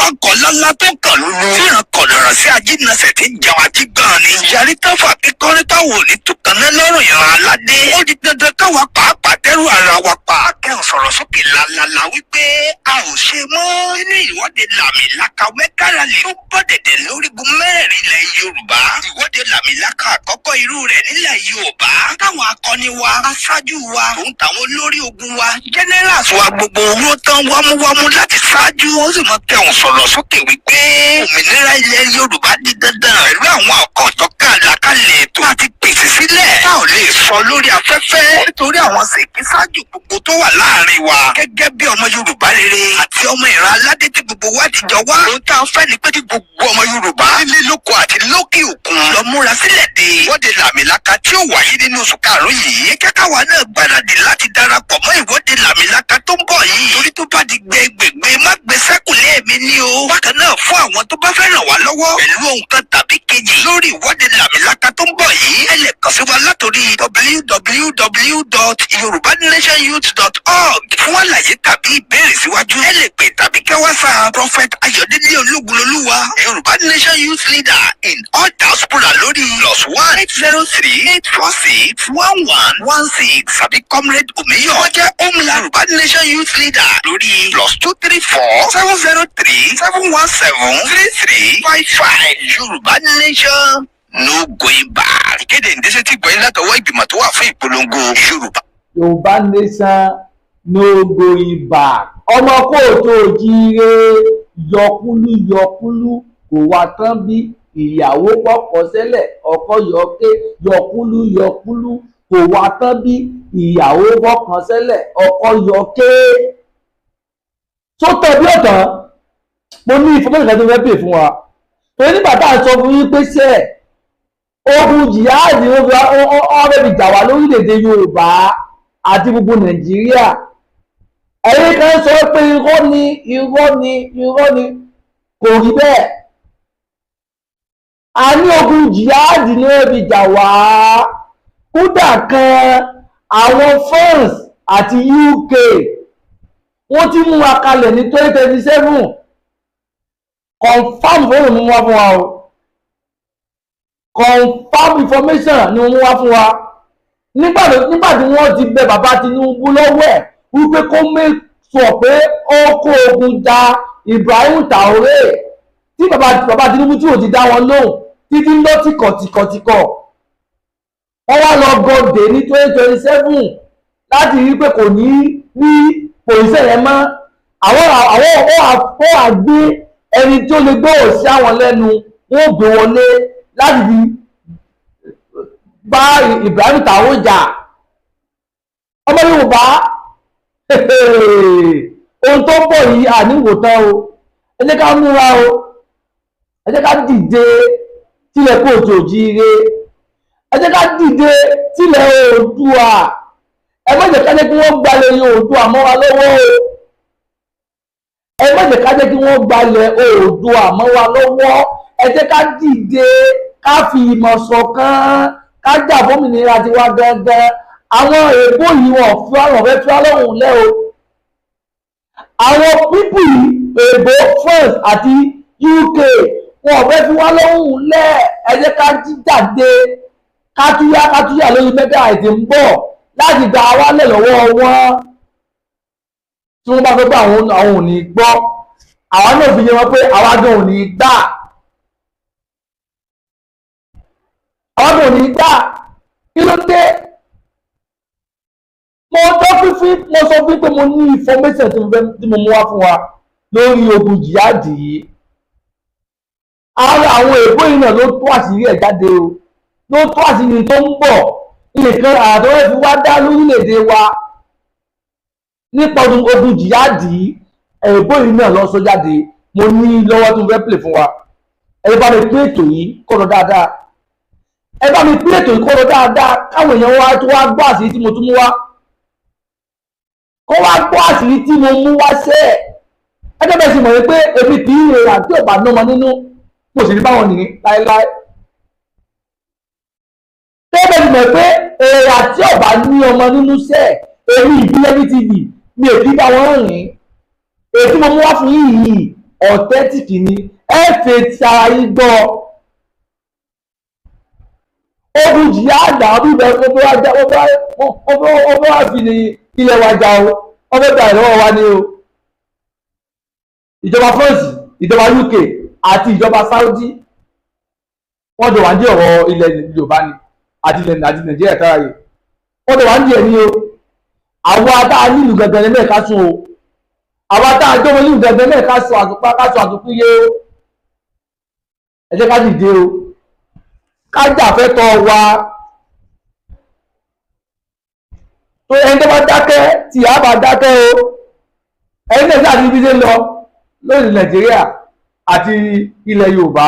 ọkọ̀ lọ́lá tó kàn lólu fíran kọ̀dọ̀rọ̀ sí ajínasẹ̀ tí ń jẹun àti gan ni. Ìyàrí tọ́fà kíkọ́rí táwọn òní túkaná lọ́rùn ìran aládé. Ó di dandan káwa pàápàá dẹ́rù ara wa pa. Akẹ́hùn sọ̀rọ̀ sókè lálálá wípé a ò ṣe mọ́ nínú ìwọ́de làmìlaka mẹ́kàrálì tó bọ́ dẹ̀dẹ̀ lórígun mẹ́rẹ̀ẹ̀rin ilẹ̀ Yorùbá. Ìwọ́de làmìlaka àkọ́kọ́ irú rẹ̀ nílẹ̀ Yorùbá. Táwọn akọni wa, aṣáájú wa, òun táwọn olórí ogun wa, generals wa gbogbo owó tán wámúwámú láti ṣáájú. Ó sì mọ kẹ́hùn sọ̀rọ̀ sókè wípé òmìnira ilẹ̀ Yorùbá di dandan pẹ̀lú àwọn àkọ́tọ̀ká àlàkalẹ̀ ètò àti pèsè sílẹ̀. Tá ò lè sọ lórí afẹ́fẹ́ nítorí àwọn sèkí ṣáájú gbogbo tó wà láàrin wa. Gẹ́gẹ́ bí ọmọ Yorùbá rere àti ọmọ ìran aládé tí gbogbo wa ti jọ wá. Ohun tá a fẹ́ ni pé kí gbogbo ọmọ Yorùbá nílé lóko àti lókè òkun lọ múra sílẹ̀ de ìwọ́de làmìlaka tí ó wáyé nínú oṣù karùn-ún yìí. Kẹ́kọ̀ọ́ náà gbáradì láti darapọ̀ mọ́ ìwọ́de làmìlaka tó ń bọ̀ yìí. Torí tó bá di gbẹgbẹgbẹ má gbé sẹ́kùnlé mi ní o. Bákan náà fún àwọn tó bá fẹ́ ràn wá lọ́wọ́ pẹ̀lú ohun kan tàbí kejì lórí ìwọ́de làmìlaka tó ń bọ̀ yìí. Ẹ lè kàn sí wa látòrí www.yorubanationyouth.org fún àlàyé tàbí ìbéèrè síwájú. Ẹ lè pè tàbí kẹ́ WhatsApp Prophet Ayọ̀délé Olúgbulolúwa Yorùbá Nation Youth Leader in all diaspora lórí +1-803-846-1116 tàbí Comrade Omiyo. Wọ́n jẹ́ Homeland Yorùbá Nation Youth Leader lórí +234-707-3355. Yorùbá Nation no going back. Ìkéde ìdẹ́sẹ̀ tí gbọ́yìn látọwọ́ ìgbìmọ̀ tó wà fún ìpolongo Yorùbá. Yorùbá Nation no going back. Ọmọ kóòtù òjíire yọkúlú kò wá tán bí ìyàwó pọkọ sẹ́lẹ̀ ọkọ yọké yọkúlú kò wá tán bí ìyàwó pọkàn sẹ́lẹ̀ ọkọ yọké. Tó tẹ̀bí ọ̀tàn mo ní ìfowópamọ́ kan tó fẹ́ pè fún wa. Torí nígbà tá à ń sọ fún yín pé ṣẹ́ ogun jihadi ọ̀rẹ́ fi jà wá lórílẹ̀‐èdè Yorùbá àti gbogbo Nàìjíríà. Ẹ̀yin kan sọ pé irọ́ ni kò rí bẹ́ẹ̀. A ní ogun jihadi ní ọ̀rẹ́ fi jà wá. Kódà kan àwọn France àti UK wọ́n ti mú wa kalẹ̀ ní 2027. Confirm fóònù mú wá fún wa o. Confirm information ni wọ́n mú wá fún wa. Nígbà tí wọ́n ti bẹ bàbá Tinubu lọ́wọ́ ẹ̀ wípé kó make sure pé ó kó ogun ja Ibrahim Traoré tí bàbá Tinubu tí ò ti dá wọn lóhùn títí lọ tìkọ̀tìkọ̀. Wọ́n wá lọ gọdè ní 2027 láti rí pé kò ní pòlíṣẹ́ yẹn mọ́. Àwọn àgbé ẹni tí ó lè gbọ́ òsì àwọn lẹ́nu wọ́n gbé wọlé láti fi bá Ibrahim Traoré jà. Ọmọ Yorùbá ohun tó ń bọ̀ yìí àníwòtán o. Ẹ jẹ́ ká múra o. Ẹ jẹ́ ká dìde sílẹ̀ kóòtù òjíire. Ẹ jẹ́ ká dìde sílẹ̀ Oòduà. Ẹ má jẹ́ ká jẹ́ kí wọ́n gbalẹ̀ Oòduà mọ́ wa lọ́wọ́ o. Ẹ má jẹ́ ká jẹ́ kí wọ́n gbalẹ̀ Oòduà mọ́ wa lọ́wọ́. Ẹ jẹ́ ká dìde ká fi ìmọ̀ ṣọ̀kan ká jà fómìnira tiwa gangan. Àwọn èèbó yìí wọ́n fi àwọn ọ̀fẹ́ fi ọlọ́run lẹ́ o. Àwọn pípù yìí èèbó France àti UK wọ́n fẹ́ fi wá lọ́rùn lẹ́. Ẹ jẹ́ ká jíjàde kátúyà lórí mẹ́ta àìtí ń bọ̀ láti gba wálẹ̀ lọ́wọ́ wọn. Tí wọ́n bá fẹ́ pé àwọn ò ní gbọ́ àwa náà fi yé wọn pé àwa gan ò ní gbà. Àwa gan ò ní gbà. Kí ló dé? Mo sọ fún pé mo ní information tí mo mú wá fún wa lórí ogun jihadi yìí. Ara àwọn èèbó yìí náà ló tó àṣírí ẹ̀ jáde o. Ló tó àṣírí tó ń bọ̀. Nǹkan àtọ́wẹ́ fi wá dá lórílẹ̀‐èdè wa nípa ogun jihadi èèbó yìí náà lọ sọ jáde. Mo ní lọ́wọ́ tó fẹ́ play fún wa. Ẹ bá mi pín ètò yìí kó lọ dáadáa. Ẹ bá mi pín ètò yìí kó lọ dáadáa káwọn èèyàn wá tó wá gbọ́ àṣírí tí mo tún mú wá. Kó wá gbọ́ àṣírí tí mo mú wá sẹ́ ẹ̀. Ẹgbẹ́ bẹ́ẹ̀ sì mọ̀ wípé èmi kì í rèé àti ọ̀bà náà mọ nínú mo sì ní báwọn nìyí láéláé. Ẹgbẹ́ bẹ́ẹ̀ sì mọ̀ pé èèrà tí ọ̀bà ní ọmọ nínú sẹ́ ẹ̀ èmi ìbílẹ̀ ní TV mi èbí bá wọn rìn. Èyí tí mo mú wá fún yìí authentic ni ẹ fẹ́ ti ara yín gbọ́ ogun jihad àwọn bíbẹ̀ ó wá fi ní ilẹ̀ wa jà o wọ́n fẹ́ gbà ìlọ́wọ́ wa ní o ìjọba France ìjọba UK àti ìjọba Saudi wọ́n jọ wà ní ọ̀rọ̀ ilẹ̀ Yorùbá ni àti ilẹ̀ Nàìjíríà tára yìí wọ́n jọ wà ní ẹ̀ní o àwọn adá nílùú gẹ̀gẹ̀ ní mẹ́ẹ̀ká sún o àwọn adá àjọmọ nílùú gẹ̀gẹ̀ mẹ́ẹ̀ká sún àtùpá ká sún àtùpí yé o ẹ jẹ́ ká dìde o ká jà fẹ́tọ̀ wa tó ẹni tó bá dákẹ́ tí a bá dákẹ́ o ẹni tẹ̀sí àti ibi ṣe ń lọ lórí Nàìjíríà àti ilẹ̀ Yorùbá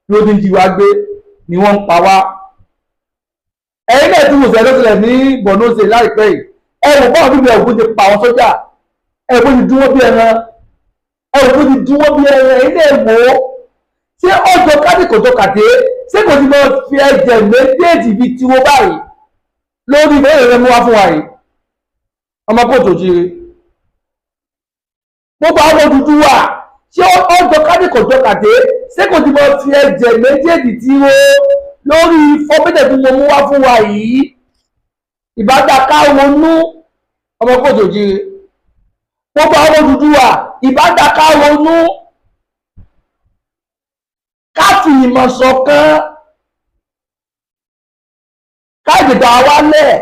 tí ó ti ń jí wa gbé ni wọ́n ń pa wá ẹ̀yin náà tí mo sọ lọ́sílẹ̀ ní Borno State láìpẹ́ yìí ẹ̀rù bọ́ọ̀ bíbí Ògún ti pa àwọn sójà ẹ̀rù ti dúró bí ẹran ẹ̀rù ti dúró bí ẹran ẹ̀yin náà wò ó ṣé ọjọ́ kádìkòtò kàdé ṣé kò ti máa fi ẹ̀jẹ̀ méjèèjì fi tiwó báyìí lórí ìbéèrè rẹ mú wá fún wa yìí ọmọ kóòtù jíire gbogbo àwọn Odùduwà ṣé ọjọ́ kádìkòtò kàdé ṣé kò ti máa fi ẹ̀jẹ̀ méjèèjì tiwó lórí fọ́bídẹ̀ tí mo mú wá fún wa yìí ìbádàká ronú ọmọ kóòtù jíire gbogbo àwọn Odùduwà ìbádàká ronú ká fi ìmọ̀ ṣọ̀kan ká ìdìbò àwálẹ̀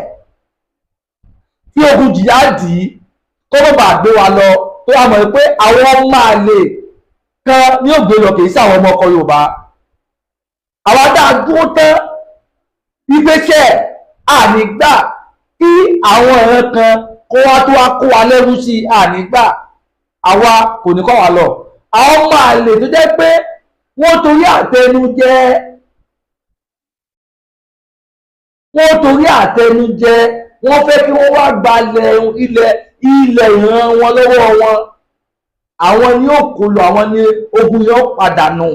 tí ogun jìyàdì tó bọ̀ bá gbé wa lọ tó wà mọ̀ pé àwọn ọmọ àlè kan ní ògbé lọ kìí sí àwọn ọmọ ọkọ Yorùbá àwọn adá dúró tán ìgbésẹ̀ ànígbà kí àwọn ẹ̀ràn kan kó wá tó wá kó wa lẹ́rú sí ànígbà àwa kò ní kọ́ wa lọ àwọn ọmọ àlè tó jẹ́ pé wọ́n torí àtẹnujẹ wọ́n fẹ́ kí wọ́n wá gbalẹ̀ ilẹ̀ ìran wọn lọ́wọ́ wọn àwọn ni ó kó lọ àwọn ni ogun yóò padà nù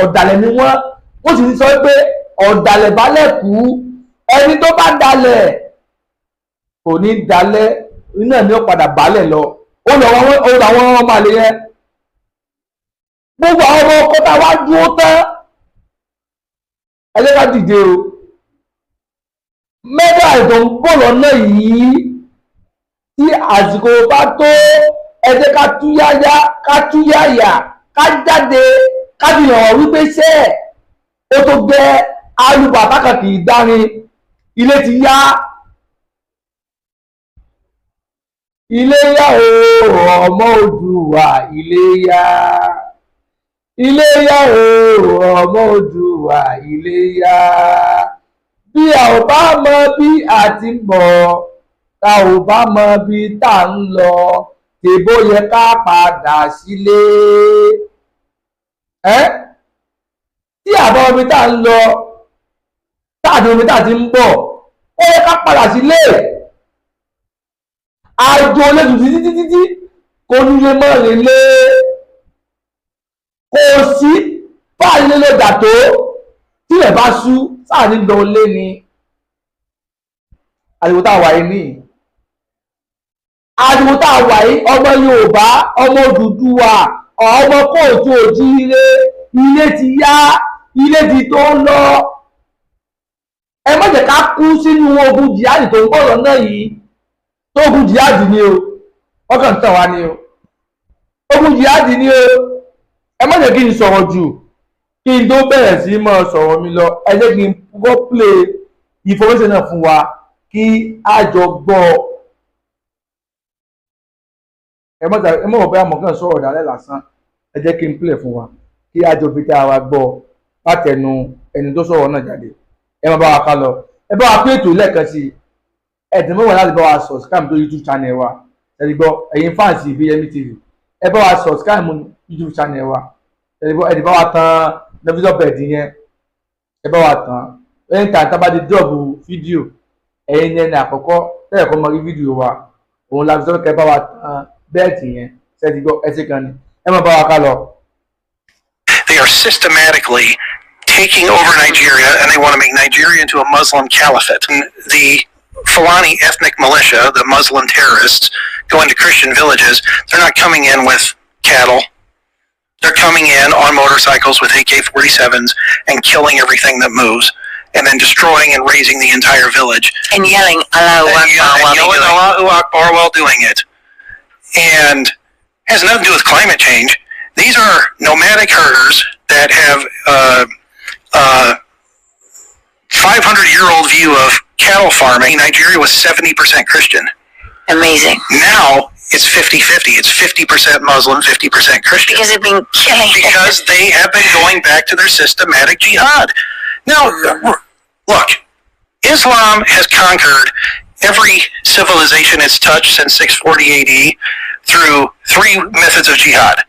ọ̀dàlẹ̀ ni wọ́n sì ń sọ pé ọ̀dàlẹ̀ balẹ̀ kú ẹni tó bá dalẹ̀ kò ní dalẹ̀ iná ni ó padà balẹ̀ lọ ó làwọn ọmọ àlè yẹn gbogbo àwọn ọmọ ọkọ tá a wá dúró tán ẹjẹ́ ká dìde o mẹ́ta ìtò ń bọ̀ lọ́nà yìí tí àsìkò bá tó ẹjẹ́ ká túyáyá ká túyáyà ká jáde ká fi hàn wípé ṣé ó tó gẹ́ alùbàtà kan kì í dárin ilé ti yá ilé yá o ọmọ Odùwà ilé yá. Iléyá o ọmọ Odùwà iléyá bí a ò bá mọ bí a ti ń bọ̀ tá ò bá mọ bí tá ń lọ tèbó yẹ ká padà sílé tí àbọ̀ omi tá ń lọ táàdì omi tá ti ń bọ̀ ó yẹ ká padà sílé àjò olóòtú títí kò nílé mọ́ relé kò sí báyìí lè dà tó tí ẹ̀ bá sú sáà ní lọ lé ni àdìwò tá a wà yìí ní àdìwò tá a wà yìí ọmọ Yorùbá ọmọ Odùduwà ọmọ kóòtù òjíire ilé ti yá ilé ti tó lọ ẹ má jẹ́ ká kú sínú ogun jihadi tó ń bọ̀ lọ́nà yìí tó ogun jihadi ni o ọkàn tàn wá ni o ogun jihadi ni o ẹ má jẹ́ kí n sọ̀rọ̀ jù kí n tó bẹ̀rẹ̀ sí mọ́ sọ̀rọ̀ mi lọ ẹ jẹ́ kí n kọ́kọ́ play information náà fún wa kí a jọ gbọ́ ẹ mọ̀ bẹ́ẹ̀ mọ̀ kàn sọ̀rọ̀ dálẹ́ lásán ẹ jẹ́ kí n play fún wa kí a jọ fi tá a wa gbọ́ látẹnu ẹni tó sọ̀rọ̀ náà jáde ẹ má bá wa ká lọ ẹ bá wa pé ètò lẹ́ẹ̀kan sí ẹ̀dùn mọ́wàá láti bá wa subscribe tó YouTube channel wa ẹ ti gbọ́ ẹ̀yin fans BMI TV ẹ bá wa subscribe mu YouTube channel wa ẹ bá wa tan television bed yẹn ẹ bá wa tan ẹ̀yin tá bá di drop fídíò ẹ̀yin yẹn ní àkọ́kọ́ tẹ́lẹ̀ kọ́ mọ rí fídíò wa òun la fi sọ kẹ́ bá wa tan bẹ́ẹ̀tì yẹn ṣe ti gbọ́ ẹ ṣe kan ni ẹ má bá wa ká lọ. They are systematically taking over Nigeria, and they want to make Nigeria into a Muslim caliphate. And the Fulani ethnic militia, the Muslim terrorists, go into Christian villages. They're not coming in with cattle. They're coming in on motorcycles with AK-47s and killing everything that moves, and then destroying and razing the entire village. And yelling Allahu Akbar while doing it. And has nothing to do with climate change. These are nomadic herders that have 500-year-old view of cattle farming. Nigeria was 70% Christian. Amazing. Now it's 50-50. It's 50% Muslim, 50% Christian. Because they've been killing. Because they have been going back to their systematic jihad. Now, look, Islam has conquered every civilization it's touched since 640 AD through three methods of jihad.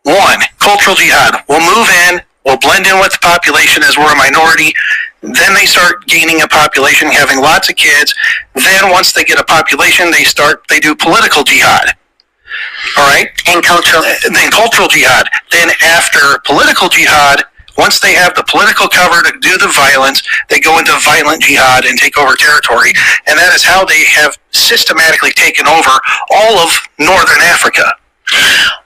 One, cultural jihad. We'll move in, we'll blend in with the population as we're a minority. Then they start gaining a population, having lots of kids. Then once they get a population, they do political jihad. All right? And cultural. Then cultural jihad. Then after political jihad, once they have the political cover to do the violence, they go into violent jihad and take over territory. And that is how they have systematically taken over all of northern Africa.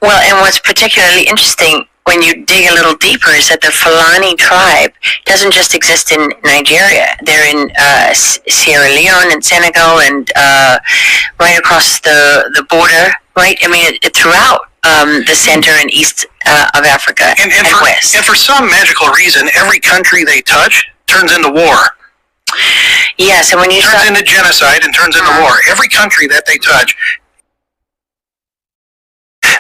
Well, and what's particularly interesting when you dig a little deeper is that the Fulani tribe doesn't just exist in Nigeria. They're in Sierra Leone and Senegal and right across the border, right? I mean, throughout the center and east of Africa and west. And for some magical reason, every country they touch turns into war. Yes, and when you turns into genocide and turns into war. Every country that they touch,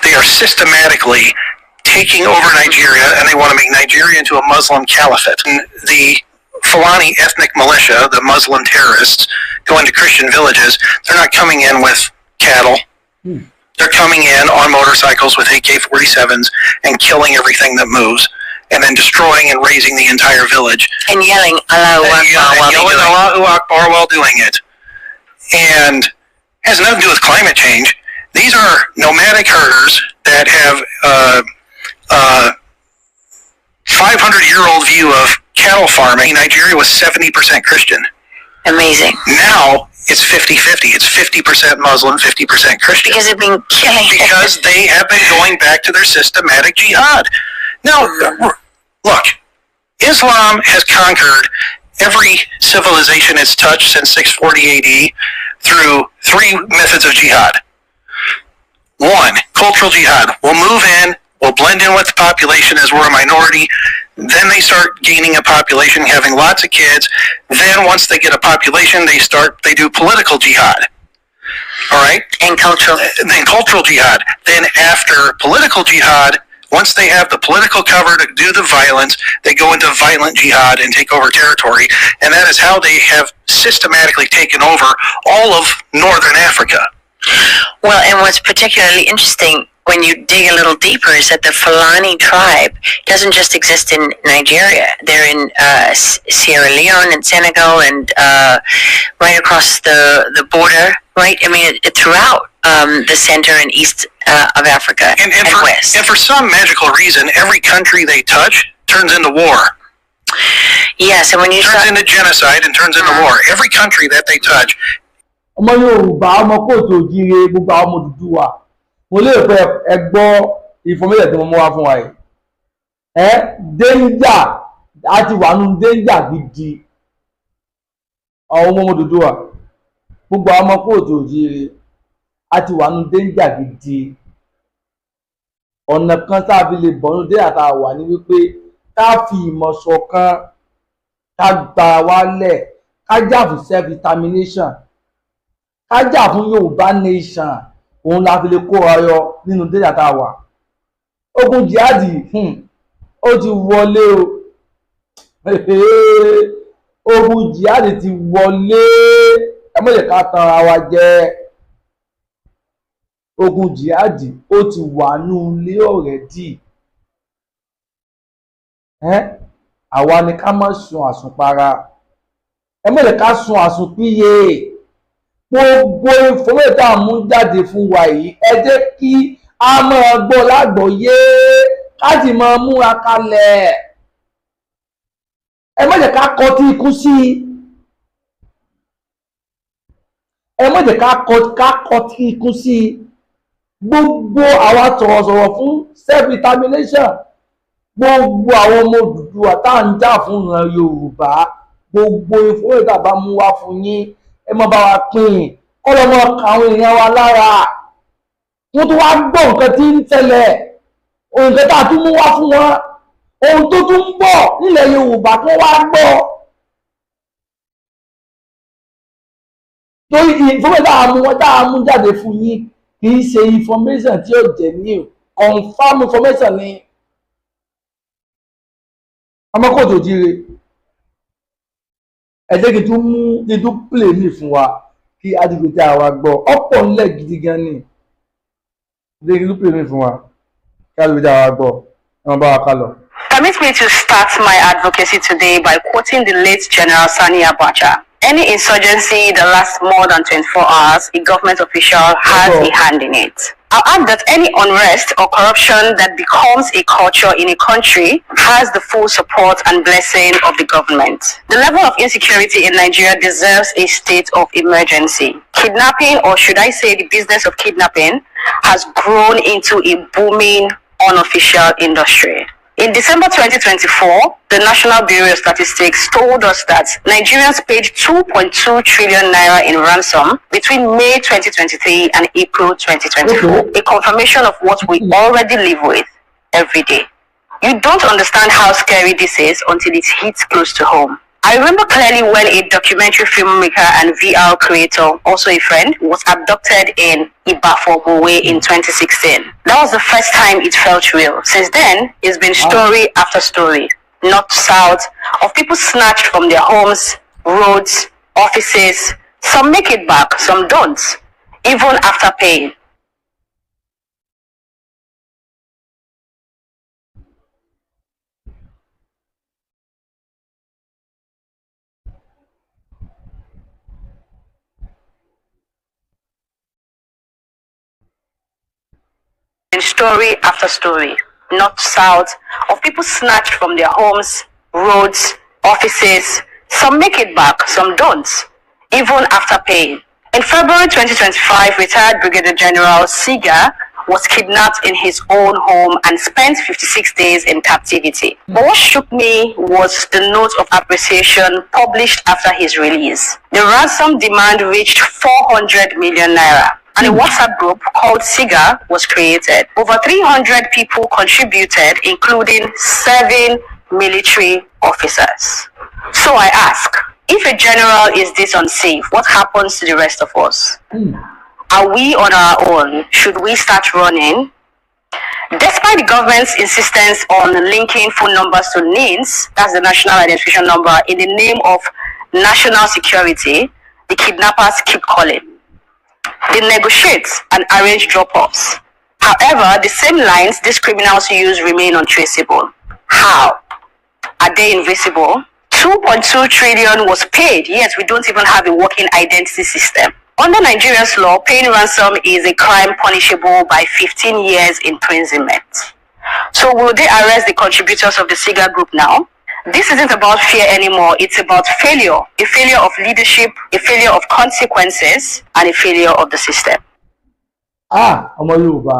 they are systematically taking over Nigeria, and they want to make Nigeria into a Muslim caliphate. And the Fulani ethnic militia, the Muslim terrorists, go into Christian villages. They're not coming in with cattle. They're coming in on motorcycles with AK-47s and killing everything that moves, and then destroying and razing the entire village. And yelling Allahu Akbar while doing it. And has nothing to do with climate change. These are nomadic herders that have 500-year-old view of cattle farming. Nigeria was 70% Christian. Amazing. Now it's 50-50. It's 50% Muslim, 50% Christian. Because they've been killing. Because they have been going back to their systematic jihad. Now, look, Islam has conquered every civilization it's touched since 640 AD through three methods of jihad. One, cultural jihad. We'll move in, we'll blend in with the population as we're a minority. Then they start gaining a population, having lots of kids. Then once they get a population, they do political jihad. All right? And cultural. Then cultural jihad. Then after political jihad, once they have the political cover to do the violence, they go into violent jihad and take over territory. And that is how they have systematically taken over all of northern Africa. Well, and what's particularly interesting when you dig a little deeper is that the Fulani tribe doesn't just exist in Nigeria. They're in Sierra Leone and Senegal and right across the border, right? I mean, throughout the center and east of Africa and west. And for some magical reason, every country they touch turns into war. Yes, and when you turns into genocide and turns into war. Every country that they touch. Ọmọ Yorùbá, ọmọ kóòtù òjíire, gbogbo àwọn ọmọ Odùduwà, mo lè fẹ́ ẹ gbọ́ information tí mo mú wá fún wa yìí. Danger, àti wà nínú danger gidi. Àwọn ọmọ Odùduwà, gbogbo àwọn ọmọ kóòtù òjíire, àti wà nínú danger gidi. Ọ̀nà kan tá a fi lè bọ́ nínú danger tá a wà ní wípé ká fi ìmọ̀ ṣọ̀kan, ká gbà wálẹ̀, ká jà fún self-determination. Ká jà fún Yorùbá nation, òun la fi lè kó ayọ̀ nínú data tá a wà. Ogun jihadi ó ti wọlé o. Ogun jihadi ti wọlé. Ẹ má jẹ́ ká tan ara wa jẹ. Ogun jihadi ó ti wà nínú ilé already. Àwa ni ká má sun àsùnpara. Ẹ má jẹ́ ká sun àsùnpìyè. Gbogbo ìfowópamọ́ mú jáde fún wa yìí, ẹ jẹ́ kí a máa gbọ́ lágbọ́yé, ká sì máa múra kalẹ̀. Ẹ má jẹ́ ká kọtí ikú sí. Ẹ má jẹ́ ká kọtí ikú sí. gbogbo àwa sọ̀rọ̀sọ̀rọ̀ fún self determination, gbogbo àwọn ọmọ Odùduwà tá à ń jà fún ìran Yorùbá, gbogbo ìfowópamọ́ tá bá mú wá fún yín ẹ má bá wa pín kọ́ lọ́mọ àwọn èèyàn wa lára wọ́n tó wá gbọ́ nǹkan tí ń tẹ̀lẹ̀ nǹkan tá a tún mú wá fún wọn, ohun tó tún ń bọ̀ nílẹ̀ Yorùbá tó wá gbọ́. torí information tá a mú jáde fún yín kì í ṣe information tí ó jẹ́ new, confirm information ni ọmọ kò tó jíire. ẹ jẹ́ kí n tún play mi fún wa kí adigunjẹ àwa gbọ́ ọ̀pọ̀ ńlẹ̀ gidi gan ni. ẹ jẹ́ kí n tún play mi fún wa kí adigunjẹ àwa gbọ́ ẹ máa bá wa ká lọ. Permit me to start my advocacy today by quoting the late General Sani Abacha. Any insurgency that lasts more than 24 hours, a government official has a hand in it. I'll add that any unrest or corruption that becomes a culture in a country has the full support and blessing of the government. The level of insecurity in Nigeria deserves a state of emergency. Kidnapping, or should I say the business of kidnapping, has grown into a booming unofficial industry. In December 2024, the National Bureau of Statistics told us that Nigerians paid 2.2 trillion naira in ransom between May 2023 and April 2024, a confirmation of what we already live with every day. You don't understand how scary this is until it hits close to home. I remember clearly when a documentary filmmaker and VR creator, also a friend, was abducted in Ibafomowe in 2016. That was the first time it felt real. Since then, it's been story after story, north to south, of people snatched from their homes, roads, offices. Some make it back, some don't, even after paying. Story after story, north to south, of people snatched from their homes, roads, offices. Some make it back, some don't, even after paying. In February 2025, retired Brigadier General Siga was kidnapped in his own home and spent 56 days in captivity. But what shook me was the note of appreciation published after his release. The ransom demand reached 400 million naira. And a WhatsApp group called SIGA was created. Over 300 people contributed, including 7 military officers. So I ask, if a general is this unsafe, what happens to the rest of us? Are we on our own? Should we start running? Despite the government's insistence on linking phone numbers to NINs, that's the National Identification Number, in the name of national security, the kidnappers keep calling. They negotiate and arrange drop-offs. However, the same lines these criminals use remain untraceable. How? Are they invisible? 2.2 trillion was paid, yet we don't even have a working identity system. Under Nigeria's law, paying ransom is a crime punishable by 15 years imprisonment. So will they arrest the contributors of the SIGA group now? This isn't about fear anymore. It's about failure. A failure of leadership, a failure of consequences, and a failure of the system. Ọmọ Yorùbá,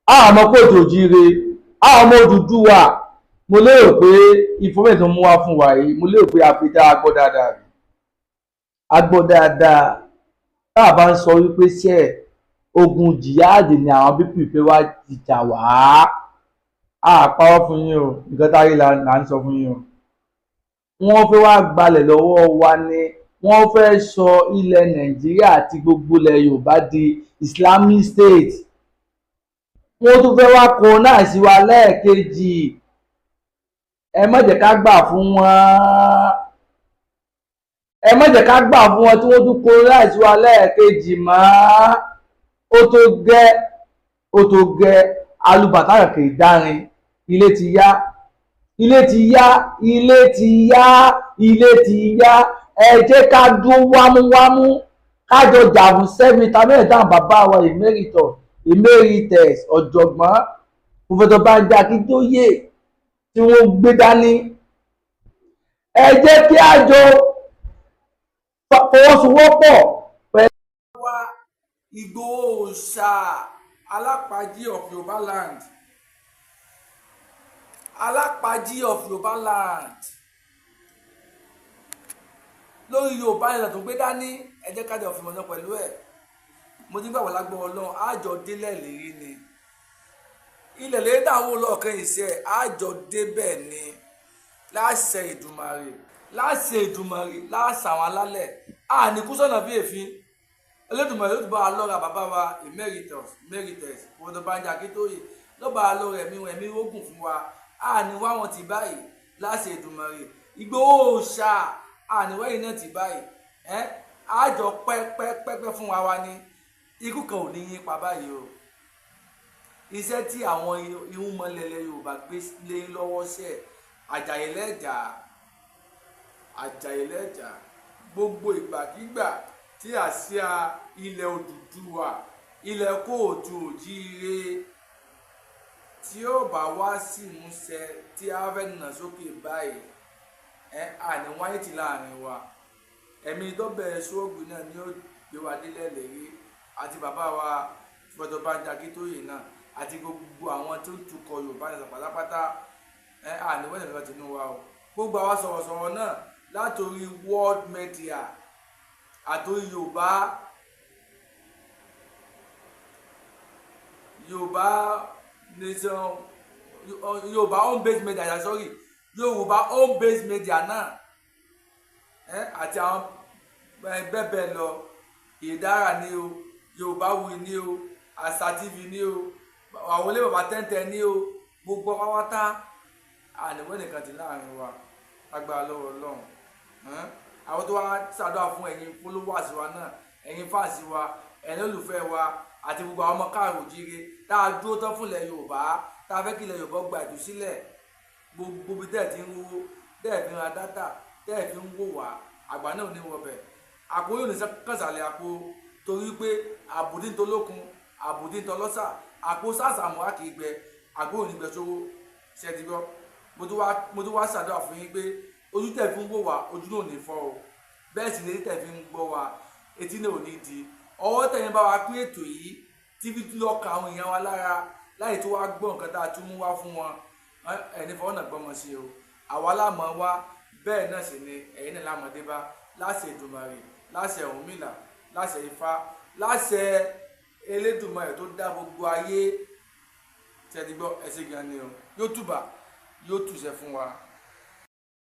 ọmọ kóòtù òjíire, ọmọ Odùduwà, mo lérò pé information mú wá fún wa yìí, mo lérò pé àfidá agbọ́ dáadáa rí. Agbọ́ dáadáa, tá a bá ń sọ wípé ṣe ogun jihad ni àwọn bípù pé wá jà wá. Pàwọ́ fún yín o, nǹkan táyé là ń sọ fún yín o. Wọ́n fẹ́ wá gbalẹ̀ lọ́wọ́ wa ni, wọ́n fẹ́ sọ ilẹ̀ Nàìjíríà àti gbogbo ilẹ̀ Yorùbá di Islamic State. Wọ́n tún fẹ́ wá colonize sí wa lẹ́ẹ̀kejì. Ẹ má jẹ́ ká gbà fún wọn. Ẹ má jẹ́ ká gbà fún wọn tí wọ́n tún colonize sí wa lẹ́ẹ̀kejì mọ́. Ó tó gẹ́ alùbàtà kì í dárin. Ilé ti yá, ilé ti yá, ilé ti yá, ilé ti yá. Ẹ jẹ́ ká dún wámúwámú, ká jọ jà fún sẹ́mìtà mẹ́ta bàbá wa emeritus ọ̀jọ̀gbọ́n Professor Banji Akíntóyè tí wọ́n gbé dání. Ẹ jẹ́ kí a jọ fọwọ́sowọ́pọ̀ pẹ̀lú wa Ìgbòho ṣá alápàájí of Yorùbá land, alápàájí of Yorùbá land lórí Yorùbá ìlànà tó gbé dání. Ẹ jẹ́ ká jọ fi mọ̀nà pẹ̀lú ẹ̀. Mo ti gbàgbọ́ lágbọ́ Ọlọ́run àjọ délẹ̀ lérí ni ilẹ̀ lè dáwọ́ lọ́ọ̀kan iṣẹ́ àjọ débẹ̀ ni láṣẹ Èdùmàrè, láṣẹ Èdùmàrè, láṣẹ àwọn alálẹ̀ àníkú sọ̀nà bí èéfín. Olódùmarè ló ti bá wa lọ́ra bàbá wa emeritus Fọdọ̀ Bánjí Akíntóyè ló bá wa lọ́ra ẹ̀mí ogun fún wa. Àníwá wọn ti báyìí láṣẹ Èdùmàrè. Ìgbòho òòṣà àníwá yìí náà ti báyìí àjọ pẹ́pẹ́pẹ́ fún wa ni. Ikú kan ò ní yín pa báyìí o. Iṣẹ́ tí àwọn irúnmọlẹ̀ Yorùbá gbé lé lọ́wọ́ ṣe àjàyè lẹ́jà gbogbo ìgbàkígbà tí àsíá ilẹ̀ Odùduwà, ilẹ̀ kóòtù òjíire tí ó bá wá sí ìmúṣẹ tí a fẹ́ nà sókè báyìí àní wáyé ti láàrin wa. Ẹ̀mí tó bẹ̀rẹ̀ sóògùn náà ni ó gbé wa délẹ̀ lérí àti bàbá wa Fọdọ̀ Bánjí Akíntóyè náà àti gbogbo àwọn tó ń tukọ̀ Yorùbá nìkan pátápátá àníwọ̀n nìkan ti nú wa o. Gbogbo àwa sọ̀rọ̀sọ̀rọ̀ náà látòrí world media àtòrí Yorùbá nation Yorùbá home based media Yorùbá home based media náà àti àwọn bẹ́ẹ̀ lọ Ìdára ni o, Yorùbá Wuyi ni o, Àṣà TV ni o, àwọn olè bàbá tẹ́ntẹ́ ní o, gbogbo pátá àníwọ̀n nìkan ti láàrin wa agbára lọ́wọ́ Ọlọ́run. Àwọn tó wá ṣàdúrà fún ẹ̀yin followers wa náà, ẹ̀yin fans wa, ẹ̀yin olùfẹ́ wa àti gbogbo àwọn ọmọ káàrọ̀ òjíire tá a dúró tán fún ilẹ̀ Yorùbá, tá a fẹ́ kí ilẹ̀ Yorùbá gba ìtúsílẹ̀. Gbogbo bí tẹ́ẹ̀ ti ń wo, tẹ́ẹ̀ fi ń ra dátà, tẹ́ẹ̀ fi ń wò wá, àgbà náà ò ní wọbẹ̀. Àpò yóò ní kànsàlẹ̀ àpò torí pé àbùdí ń tolókun, àbùdí ń tọlọ́sà, àpò sàṣàmùhà kì í gbẹ, àgbò ò ní gbẹ sówó. Ṣé ti gbọ́? Mo tún wá ṣàdúrà fún yín pé ojú tẹ̀ fi ń wò wá, ojú náà ò ní fọ́ o. Bẹ́ẹ̀ sì ni etí tẹ̀ fi ń gbọ́ wá, etí náà ò ní di. Ọwọ́ tẹ̀yìn bá wa pín ètò yìí tí fi tún lọ́ọ́ ka àwọn èèyàn wa lára láì tó wá gbọ́ nǹkan tá a tún mú wá fún wọn. Ẹni fọwọ́ náà gbọ́mọ sí o. Àwa láàmọ́ wá bẹ́ẹ̀ náà sì ni ẹ̀yin náà láàmọ́dé bá láṣẹ Èdùmàrè, láṣẹ Ọ̀rúnmìlà, láṣẹ Ifá, láṣẹ Elédùmarè tó dá gbogbo ayé. Ṣé ti gbọ́? Ẹ ṣé gan ni o. Yóò túbà, yóò túṣẹ fún wa.